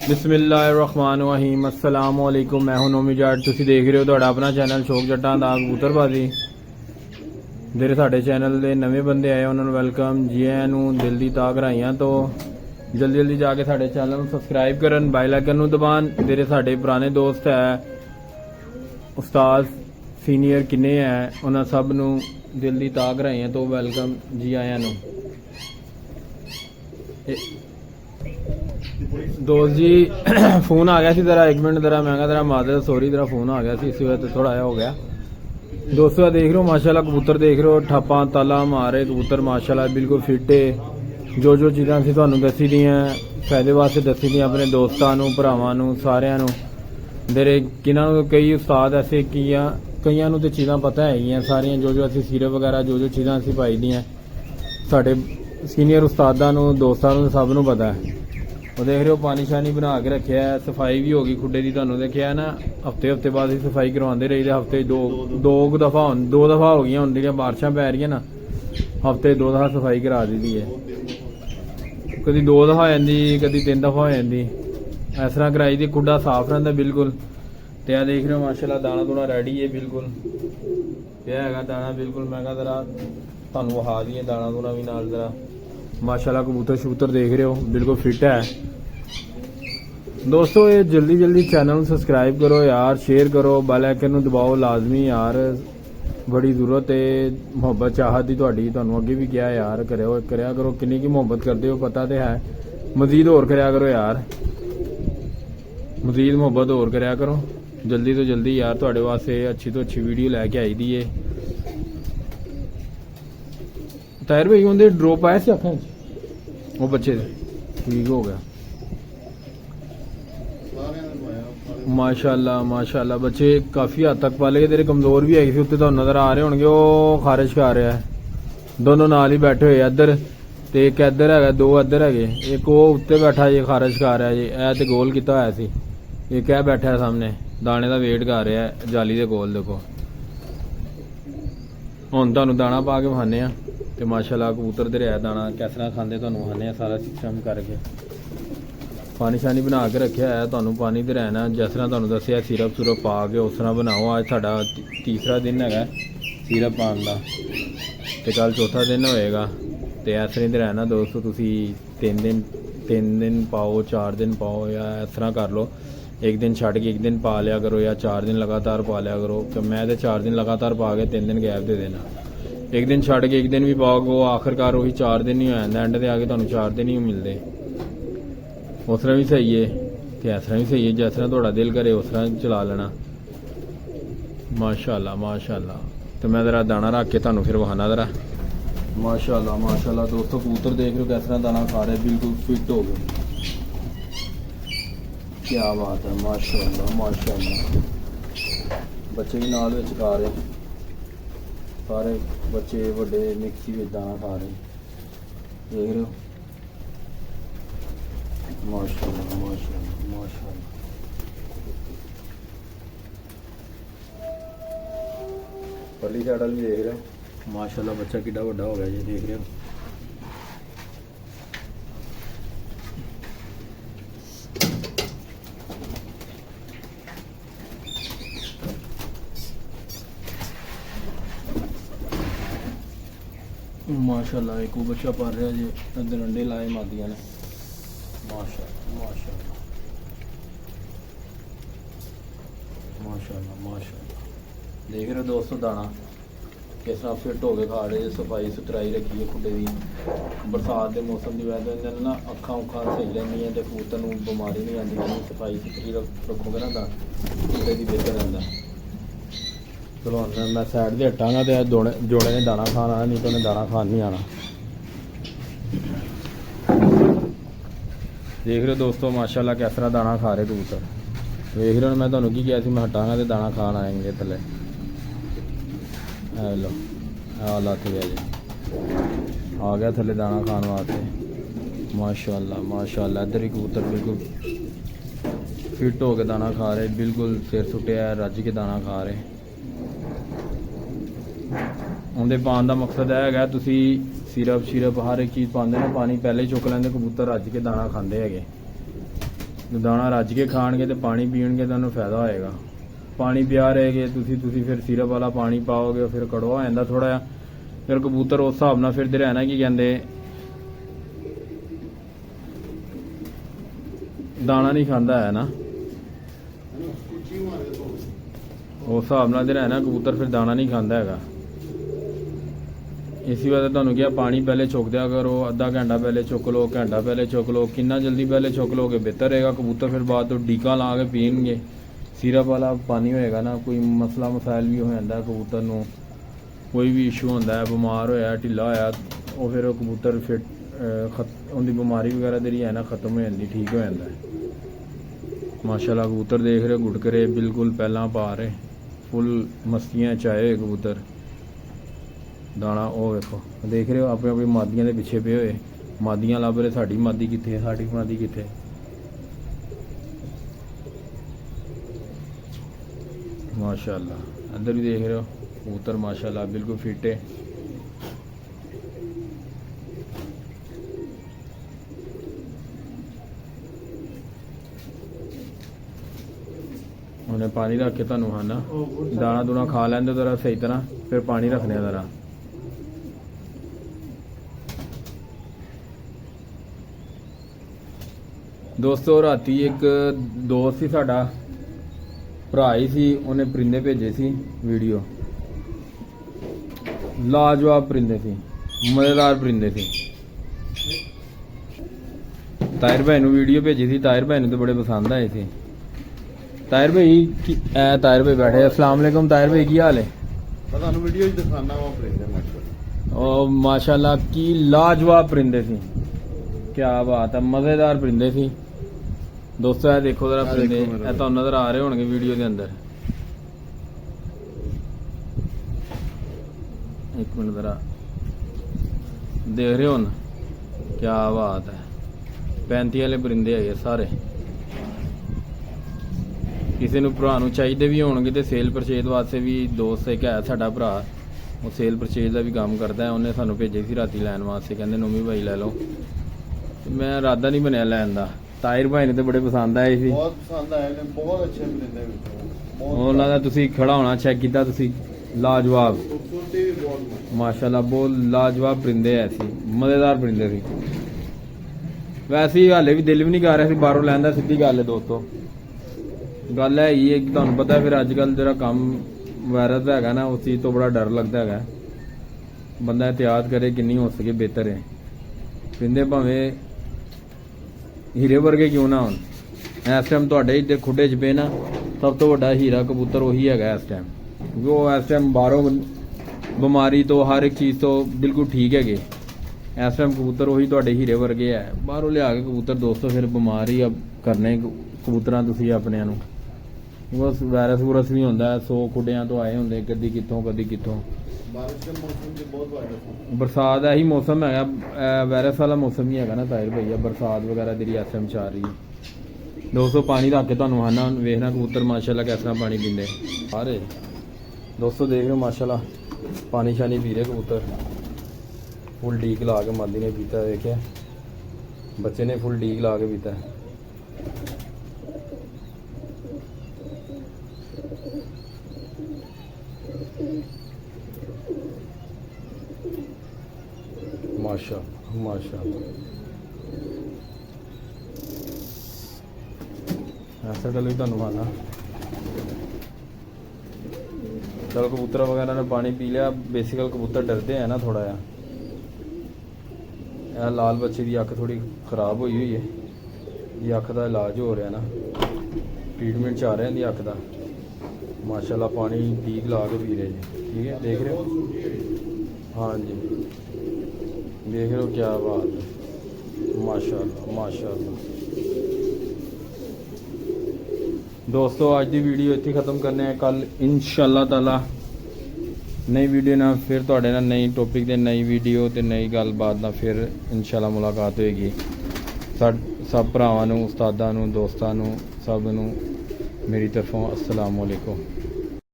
बिस्मिल्लाहिर्रहमानिर्रहीम अस्सलाम वालेकुम। मैं हूं नोमी जाट। तुसीं देख रहे हो तुहाडा अपना चैनल शौक जट्टां दा कबूतरबाजी। ਜਿਹੜੇ ਸਾਡੇ ਚੈਨਲ ਦੇ ਨਵੇਂ ਬੰਦੇ ਆਏ ਉਹਨਾਂ ਨੂੰ ਵੈਲਕਮ ਜੀ ਆਇਆਂ ਨੂੰ ਦਿਲ ਦੀ ਤਾਕ ਰਾਈਆਂ ਤੋਂ ਜਲਦੀ ਜਾ ਕੇ ਸਾਡੇ ਚੈਨਲ ਨੂੰ ਸਬਸਕ੍ਰਾਈਬ ਕਰਨ, ਬੈਲ ਆਈਕਨ ਨੂੰ ਦਬਾਉਣ। ਜਿਹੜੇ ਸਾਡੇ ਪੁਰਾਣੇ ਦੋਸਤ ਹੈ ਉਸਤਾਦ ਸੀਨੀਅਰ ਕਿੰਨੇ ਹੈ ਉਹਨਾਂ ਸਭ ਨੂੰ ਦਿਲ ਦੀ ਤਾਕ ਰਾਈਆਂ ਤੋਂ ਵੈਲਕਮ ਜੀ ਆਇਆਂ ਨੂੰ। दोस्त जी फोन आ गया सी जरा, एक मिनट जरा मैं जरा मादर सॉरी जरा फोन आ गया सी, इसी वजह से थोड़ा आया हो गया। दोस्तों देख रहे हो माशाल्लाह कबूतर देख रहे हो, ठप्पा ताला मारे कबूतर माशाल्लाह बिल्कुल फिट है। जो जो चीज़ां असीं तुहानूं दसी दियां फायदे वास्ते दसी दियां अपने दोस्तां नूं भरावां नूं सारियां नूं। मेरे किन्हां नूं कई उस्ताद ऐसे कईयां नूं ते चीज़ां पता है सारियां, जो जो असीं सीरप वगैरह जो जो चीज़ां असीं पाई दियां साडे सीनियर उस्तादां नूं दोस्तां नूं सब नूं पता है। वो देख रहे हो पानी शानी बना के रखे है, सफाई भी होगी खुडे की। तुहानूं देखिया है ना, हफ्ते हफ्ते बाद ही सफाई करवाते रही। हफ्ते दो दफा हो गई हुण जिहड़ियां बारिशां पै रही ना, हफ्ते 2 दफा सफाई करा दी है। कभी 2 दफा हो जाती, कभी 3 दफा हो जाती, इस तरह कराई दी। खुडा साफ रहिंदा बिल्कुल। ते आ देख रहे हो माशाल्लाह दाना दूना रेडी है बिल्कुल, पिया हैगा दाना बिल्कुल। मैं कहा जरा तुहानूं विखा दईए दाना दूना भी नाल जरा। माशाल्लाह कबूतर शबूतर देख रहे हो बिल्कुल फिट है। दोस्तों ये जल्दी जल्दी चैनल सब्सक्राइब करो यार, शेयर करो, बेल आइकन नूं दबाओ लाजमी यार, बड़ी जरूरत है। मुहब्बत चाहत दी तुहाडी, तुहानूं अगे भी किहा यार करया करो। किन्नी की मुहब्बत करदे हो पता तो है, मजीद होर करया करो यार, मजीद मुहब्बत होर करया करो जल्दी तो जल्दी यार। तुहाडे वास्ते अच्छी तो अच्छी वीडियो लैके आई दी है। तायर भाई उन्हें ड्रॉप आया सी अखां वो बच्चे ठीक हो गया माशाल्लाह माशाल्लाह। बच्चे काफ़ी हद तक पाले, तेरे कमज़ोर भी है, उत्ते तो नज़र आ रहे होंगे। वो खारिश कर रहा है, दोनों नाल ही बैठे हुए इधर ते एक इधर है, 2 इधर है, एक वो उत्ते बैठा जी खारिश कर रहा है जी। ए ते गोल किया होया सी, एक है बैठा है सामने दाने का वेट कर रहा है जाली के कोल। देखो हुण तुहानूं दाना पा के विखाने आ ते माशाल्लाह कबूतर दे रहा दाना किस तरह खांदे तुहानूं विखाने सारा सिस्टम करके। पानी शानी बना के रखा है, तुहानूं पानी दे रहना जिस तरह तुहानूं दस्सिया सिरप सुरप पा के उस तरह बनाओ। अज साडा तीसरा दिन है सिरप पान का ते कल चौथा दिन होएगा। तो इस तरह दे रहना दोस्तों, तुसीं 3 दिन पाओ, 4 दिन पाओ या इस तरह कर लो। एक दिन छड़ के एक दिन पा लिया करो या 4 दिन लगातार पा लिया करो। तो मैं तो 4 दिन लगातार पा के 3 दिन गैप दे देना। एक दिन छड़ के एक दिन भी पाओगे वो आखिरकार वही 4 दिन ही हो जाता, एंड से आके तुहानूं 4 दिन ही मिलते। उस तरह भी सही है तो इस तरह भी सही है, जिस तरह तुहाडा दिल करे उस तरह चला लेना। माशाल्लाह माशाल्लाह। तो मैं जरा दाना रख के तुहानूं फिर विखाना जरा। माशाल्लाह माशाल्लाह दोस्तों कबूतर देख रहे हो किस तरह दाना खा रहे, बिल्कुल फिट हो गए। क्या बात है माशाल्लाह माशाल्लाह। बच्चे भी नाल विच खा रहे, सारे बच्चे बड़े मिक्सी में दाना खा रहे, देख रहे हो। माशाल्लाह माशाल्लाह माशाल्लाह। परली साइड भी देख रहे हो माशाल्लाह, बच्चा किड्डा बड़ा हो गया जी, देख रहे हो। माशाल्लाह एक वो बच्चा पल रहा जी, इधर अंडे लाए मादिया ने। माशाल्लाह माशाल्लाह माशाल्लाह माशाल्लाह। देख रहे हो दोस्तों दाना किस तरह फिट हो के खा रहे, सफाई सुथराई रखी है खुडे की। बरसात के मौसम की वजह से ना अखा उखा सही रहनी तो कबूतर नूं बीमारी नहीं आती। सफाई सुथरी रखोगे ना तो खुडे की बेहतर रहता। चलो मैं साइड से हटांगा तो जोड़े ने दाना खाना, नहीं तो उन्हें दाना खान नहीं आना। देख रहे हो दोस्तों माशाल्लाह किस तरह दाना खा रहे कबूतर। देख रहे हो मैं तुहानूं की किहा सी, मैं हटांगा तो दाना खान आएंगे थले। लो लग गया जी, आ गया थले दाना खान वास्ते। माशाल्लाह माशाल्लाह। इधर ही कबूतर बिल्कुल फिट हो के दाना खा रहे, बिल्कुल सिर सुटिया रज के दाना खा रहे। उनके पान का मकसद है तुसी सिरप शिरप हर एक चीज़ पाते ना, पानी पहले ही चुक लेंगे कबूतर रज के दाना खाते है। ਦਾਣਾ ਰੱਜ ਕੇ ਖਾਣਗੇ ਤੇ ਪਾਣੀ ਪੀਣਗੇ ਤੁਹਾਨੂੰ ਫਾਇਦਾ ਹੋਏਗਾ। ਪਾਣੀ ਪਿਆ ਰਹੇਗੇ ਤੁਸੀਂ ਫਿਰ ਸਿਰਪ ਵਾਲਾ ਪਾਣੀ ਪਾਓਗੇ ਫਿਰ ਕੜਵਾ ਹੋ ਜਾਂਦਾ ਥੋੜਾ ਜਿਹਾ। ਫਿਰ ਕਬੂਤਰ ਉਸ ਹਿਸਾਬ ਨਾਲ ਫਿਰਦੇ ਰਹਿਣਾ ਕੀ ਕਹਿੰਦੇ ਦਾਣਾ ਨਹੀਂ ਖਾਂਦਾ ਹੈ ਨਾ, ਉਸ ਹਿਸਾਬ ਨਾਲ ਜਿਹੜਾ ਹੈ ਨਾ ਕਬੂਤਰ ਫਿਰ ਦਾਣਾ ਨਹੀਂ ਖਾਂਦਾ ਹੈਗਾ। ਇसी वजह ਤੁਹਾਨੂੰ ਕਿਹਾ ਪਾਣੀ ਪਹਿਲੇ ਚੁੱਕ ਦਿਆ ਕਰੋ, ਅੱਧਾ ਘੰਟਾ ਪਹਿਲੇ ਚੁੱਕ ਲਓ, ਘੰਟਾ ਪਹਿਲੇ ਚੁੱਕ ਲਓ। ਕਿੰਨਾ ਜਲਦੀ ਪਹਿਲੇ ਚੁੱਕ ਲੋਗੇ ਬਿਹਤਰ ਰਹੇਗਾ। ਕਬੂਤਰ ਫਿਰ ਬਾਅਦ ਤੋਂ ਡੀਕਾ ਲਾ ਕੇ ਪੀਣਗੇ। ਸਿਰਪ ਵਾਲਾ ਪਾਣੀ ਹੋਏਗਾ ਨਾ, ਕੋਈ ਮਸਲਾ ਮਸਾਇਲ ਵੀ ਹੋ ਜਾਂਦਾ ਕਬੂਤਰ ਨੂੰ, ਕੋਈ ਵੀ ਇਸ਼ੂ ਹੁੰਦਾ ਹੈ, ਬਿਮਾਰ ਹੋਇਆ ਢਿੱਲਾ ਹੋਇਆ, ਉਹ ਫਿਰ ਕਬੂਤਰ ਫਿਟ ਉਹਦੀ ਬਿਮਾਰੀ ਵਗੈਰਾ ਜਿਹੜੀ ਹੈ ਨਾ ਖਤਮ ਹੋ ਜਾਂਦੀ, ਠੀਕ ਹੋ ਜਾਂਦਾ ਹੈ। ਮਾਸ਼ਾਅੱਲਾ ਕਬੂਤਰ ਦੇਖ ਰਹੇ ਗੁਟਕਰੇ ਬਿਲਕੁਲ ਪਹਿਲਾਂ ਪਾ ਰਹੇ, ਫੁੱਲ ਮਸਤੀਆਂ ਚਾਏ ਹੋਏ ਕਬੂਤਰ। ਦਾਣਾ ਉਹ ਵੇਖੋ ਦੇਖ ਰਹੇ ਹੋ ਆਪਣੇ ਆਪਣੀ ਮਾਦੀਆਂ ਦੇ ਪਿੱਛੇ ਪਏ ਹੋਏ, ਮਾਦੀਆਂ ਲੱਭ ਰਹੇ। ਸਾਡੀ ਮਾਦੀ ਕਿੱਥੇ ਹੈ, ਸਾਡੀ ਮਾਦੀ ਕਿੱਥੇ। ਮਾਸ਼ਾਅੱਲਾ ਅੰਦਰ ਵੀ ਦੇਖ ਰਹੇ ਹੋ ਕਬੂਤਰ ਮਾਸ਼ਾਅੱਲਾ ਬਿਲਕੁਲ ਫਿੱਟ ਹੈ। ਉਹਨੇ ਪਾਣੀ ਰੱਖ ਕੇ ਤੁਹਾਨੂੰ ਖਾਣਾ ਦਾਣਾ ਦੂਣਾ ਖਾ ਲੈਂਦੇ ਜ਼ਰਾ ਸਹੀ ਤਰ੍ਹਾਂ, ਫਿਰ ਪਾਣੀ ਰੱਖਣੇ ਜ਼ਰਾ। ਦੋਸਤੋ ਰਾਤੀ ਇੱਕ ਦੋਸਤ ਸੀ ਸਾਡਾ, ਭਰਾ ਹੀ ਸੀ, ਉਹਨੇ ਪਰਿੰਦੇ ਭੇਜੇ ਸੀ ਵੀਡੀਓ, ਲਾਜਵਾਬ ਪਰਿੰਦੇ ਸੀ, ਮਜ਼ੇਦਾਰ ਪਰਿੰਦੇ ਸੀ। ਤਾਹਿਰ ਭਾਈ ਨੂੰ ਵੀਡੀਓ ਭੇਜੀ ਸੀ, ਤਾਹਿਰ ਭਾਈ ਨੂੰ ਤਾਂ ਬੜੇ ਪਸੰਦ ਆਏ ਸੀ। ਤਾਹਿਰ ਭਾਈ ਤਾਹਿਰ ਭਾਈ ਬੈਠੇ। अस्सलाम वालेकुम ताहिर भाई, की हाल है? ਤੁਹਾਨੂੰ ਵੀਡੀਓ ਹੀ ਦਿਖਾਣਾ ਵਾ ਪਰਿੰਦੇ ਮਾਸ਼ਾਅੱਲਾ। ਉਹ ਮਾਸ਼ਾਅੱਲਾ ਕੀ ਲਾਜਵਾਬ ਪਰਿੰਦੇ ਸੀ, ਕੀ ਬਾਤ ਹੈ, ਮਜ਼ੇਦਾਰ ਪਰਿੰਦੇ ਸੀ। ਦੋਸਤੋ ਇਹ ਦੇਖੋ ਜ਼ਰਾ ਪਰਿੰਦੇ, ਇਹ ਤੁਹਾਨੂੰ ਨਜ਼ਰ ਆ ਰਹੇ ਹੋਣਗੇ ਵੀਡੀਓ ਦੇ ਅੰਦਰ। ਇੱਕ ਮਿੰਟ ਜ਼ਰਾ ਦੇਖ ਰਹੇ ਹੋ ਨਾ, ਕੀ ਬਾਤ ਹੈ। 35 ਵਾਲੇ ਪਰਿੰਦੇ ਹੈਗੇ ਸਾਰੇ। ਕਿਸੇ ਨੂੰ ਭਰਾ ਨੂੰ ਚਾਹੀਦੇ ਵੀ ਹੋਣਗੇ ਤੇ ਸੇਲ ਪਰਚੇਜ ਵਾਸਤੇ ਵੀ ਦੋਸਤ ਇੱਕ ਹੈ ਸਾਡਾ ਭਰਾ, ਉਹ ਸੇਲ ਪਰਚੇਜ ਦਾ ਵੀ ਕੰਮ ਕਰਦਾ ਹੈ। ਉਹਨੇ ਸਾਨੂੰ ਭੇਜੇ ਸੀ ਰਾਤੀ ਲੈਣ ਵਾਸਤੇ, ਕਹਿੰਦੇ ਨੋਮੀ ਭਾਈ ਲੈ ਲਓ। ਮੈਂ ਇਰਾਦਾ ਨਹੀਂ ਬਣਿਆ ਲੈਣ ਦਾ। ਤਾਹਿਰ ਭਾਈ ਨੇ ਤੇ ਬੜੇ ਪਸੰਦ ਆਏ ਸੀ, ਬਹੁਤ ਪਸੰਦ ਆਏ ਨੇ, ਬਹੁਤ ਅੱਛੇ ਪਰਿੰਦੇ ਵਿੱਚ। ਉਹਨਾਂ ਦਾ ਤੁਸੀਂ ਖੜਾ ਹੋਣਾ ਚੈੱਕ ਕੀਤਾ ਤੁਸੀਂ, ਲਾਜਵਾਬ ਖੂਬਸੂਰਤੀ ਵੀ ਬਹੁਤ ਮਾਸ਼ਾਅੱਲਾ, ਬਹੁਤ ਲਾਜਵਾਬ ਪਰਿੰਦੇ ਐ ਸੀ, ਮਜ਼ੇਦਾਰ ਪਰਿੰਦੇ ਸੀ। ਵੈਸੇ ਹੀ ਹਾਲੇ ਵੀ ਦਿਲ ਵੀ ਨਹੀਂ ਕਰ ਰਿਹਾ ਸੀ ਬਾਹਰੋਂ ਲੈਣ ਦਾ, ਸਿੱਧੀ ਗੱਲ ਹੈ ਦੋਸਤੋ। ਗੱਲ ਹੈ ਹੀ ਕਿ ਤੁਹਾਨੂੰ ਪਤਾ ਫਿਰ ਅੱਜ ਕੱਲ ਜਿਹੜਾ ਕੰਮ ਵਾਇਰਸ ਦਾ ਹੈਗਾ ਨਾ, ਉਸ ਚੀਜ਼ ਤੋਂ ਬੜਾ ਡਰ ਲੱਗਦਾ ਹੈਗਾ। ਬੰਦਾ ਇਹਤਿਆਤ ਕਰੇ ਜਿੰਨੀ ਹੋ ਸਕੇ ਬਿਹਤਰ ਹੈ। ਪਰਿੰਦੇ ਭਾਵੇਂ ਹੀਰੇ ਵਰਗੇ ਕਿਉਂ ਨਾ ਹੋਣ, ਇਸ ਟਾਈਮ ਤੁਹਾਡੇ ਇੱਥੇ ਖੁੱਡੇ 'ਚ ਪਏ ਨਾ, ਸਭ ਤੋਂ ਵੱਡਾ ਹੀਰਾ ਕਬੂਤਰ ਉਹੀ ਹੈਗਾ ਇਸ ਟਾਈਮ, ਕਿਉਂਕਿ ਉਹ ਇਸ ਟਾਈਮ ਬਾਹਰੋਂ ਬਿਮਾਰੀ ਤੋਂ ਹਰ ਇੱਕ ਚੀਜ਼ ਤੋਂ ਬਿਲਕੁਲ ਠੀਕ ਹੈਗੇ। ਇਸ ਟਾਈਮ ਕਬੂਤਰ ਉਹੀ ਤੁਹਾਡੇ ਹੀਰੇ ਵਰਗੇ ਹੈ। ਬਾਹਰੋਂ ਲਿਆ ਕੇ ਕਬੂਤਰ ਦੋਸਤੋ ਫਿਰ ਬਿਮਾਰ ਹੀ ਕਰਨੇ ਕਬੂਤਰਾਂ ਤੁਸੀਂ ਆਪਣਿਆਂ ਨੂੰ। ਬਸ ਵਾਇਰਸ ਵੂਰਸ ਵੀ ਹੁੰਦਾ, 100 ਖੁੱਡਿਆਂ ਤੋਂ ਆਏ ਹੁੰਦੇ, ਕਦੀ ਕਿੱਥੋਂ ਕਦੀ ਕਿੱਥੋਂ। ਬਾਰਿਸ਼ ਦੇ ਮੌਸਮ 'ਚ ਬਹੁਤ ਵਾਇਰਸ ਬਰਸਾਤ ਇਹੀ ਮੌਸਮ ਹੈਗਾ, ਵਾਇਰਸ ਵਾਲਾ ਮੌਸਮ ਹੀ ਹੈਗਾ ਨਾ ਤਾਹਿਰ ਭਈਆ, ਬਰਸਾਤ ਵਗੈਰਾ ਜਿਹੜੀ ਇਸ ਟਾਈਮ ਚੱਲ ਰਹੀ ਹੈ। ਦੋਸਤੋ ਪਾਣੀ ਰੱਖ ਕੇ ਤੁਹਾਨੂੰ ਆਨਾ ਵੇਖਣਾ ਕਬੂਤਰ ਮਾਸ਼ਾਅੱਲਾ ਕਿਸ ਤਰ੍ਹਾਂ ਪਾਣੀ ਪੀਂਦੇ ਸਾਰੇ। ਦੋਸਤੋ ਦੇਖ ਰਹੇ ਹੋ ਮਾਸ਼ਾਅੱਲਾ ਪਾਣੀ ਸ਼ਾਨੀ ਪੀ ਰਹੇ ਕਬੂਤਰ, ਫੁੱਲ ਡੀਕ ਲਾ ਕੇ ਮਾਦੀ ਨੇ ਪੀਤਾ, ਦੇਖਿਆ ਬੱਚੇ ਨੇ ਫੁੱਲ ਡੀਕ ਲਾ ਕੇ ਪੀਤਾ। माशाअल्लाह माशाअल्लाह, ऐसा चलो तुम खाना। चलो कबूतर वगैरह ने पानी पी लिया। बेसिकल कबूतर डरते हैं ना थोड़ा जा। यह लाल बच्चे की अख थोड़ी खराब हुई है, ये अख का इलाज हो रहा ना, ट्रीटमेंट च आ रहा है अख का। माशाल्लाह पानी ठीक ला के पी रहे जी, ठीक है देख रहे हो। हाँ जी देख रहे हो, क्या बात है, माशाअल्लाह माशाअल्लाह। दोस्तों आज की वीडियो इतनी ख़त्म करने हैं, कल इंशाअल्लाह ताला नई वीडियो ना फिर तुहाडे नाल नई टॉपिक ते नई वीडियो ते नई गलबात नाल फिर इंशाअल्लाह मुलाकात होएगी। सब भरावां नूं, उस्तादां नूं, दोस्तां नूं, सब नूं मेरी तरफों अस्सलाम वालेकुम।